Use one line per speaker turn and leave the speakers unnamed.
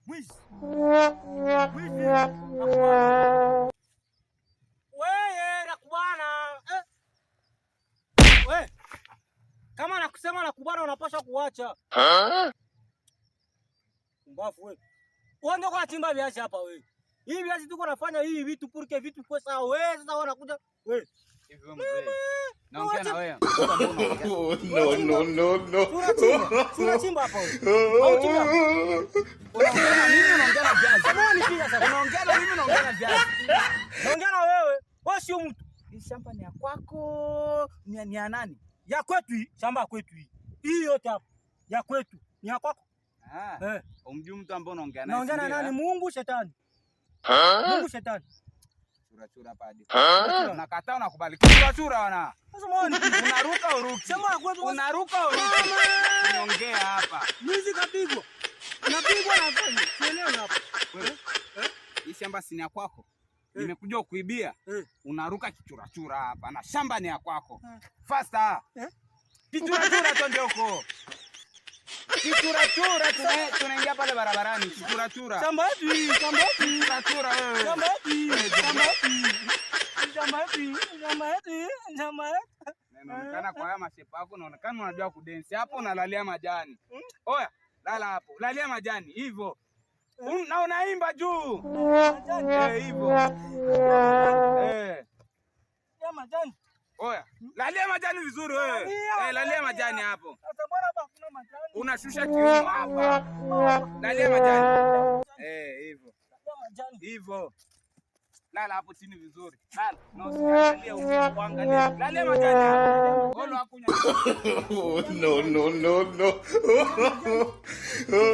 Mwizi. Mwizi. Nakubana. Wewe nakubana. Wewe. Kama nakusema nakubana unapaswa kuacha. Mbafu wewe. Wewe ndio unachimba viazi hapa wewe. Hii viazi tuko nafanya hii vitu purke vitu kwa sawa wewe sasa wanakuja wewe.
Hivyo mzee. Naongea na wewe.
No.
Tunachimba hapa wewe. Au chimba.
Unaongea na mimi unaongea na viazi.
Kama ni pia sasa.
Unaongea na mimi unaongea na viazi.
Naongea na wewe. Wewe sio mtu.
Hii shamba ni ya kwako, ni ya nani?
Ya kwetu hii, shamba kwetu hii. Hii yote hapa. Ya kwetu. Ni ya kwako.
Umjui mtu ambaye unaongea naye.
Naongea na nani? Mungu shetani. Mungu shetani.
Chura padi. Unakataa unakubali. Chura wana.
Sasa muone
unaruka uruki.
Sema kwetu
unaruka uruki. Unaongea hapa.
Mwizi kapigwa. Unapigwa na fanya. Sielewi hapa.
Hii shamba si ni ya kwako. Nimekuja kuibia. Unaruka kichura hapa. Na shamba ni ya kwako. Faster. Kichura twende huko. Kichura tunaingia pale barabarani. Kichura.
Shamba yetu hii, shamba yetu.
Kichura wewe.
Shamba yetu hii, shamba yetu. Shamba yetu, shamba yetu, shamba yetu.
Unaonekana kwa haya mashepa yako unaonekana unajua kudensi. Hapo unalalia majani. Oya, lala hapo. Lalia majani hivyo. Na unaimba juu. Hivyo.
Ya majani.
Oya, lalia majani vizuri wewe. Lalia majani hapo.
Sasa bora hapa kuna majani.
Unashusha kiuno hapa. Lalia majani. Hivyo.
Ya majani.
Hivyo. Lala hapo chini vizuri. Lala. Na usiangalie uangalie. Lalia majani hapo. Golo hakunya.
No.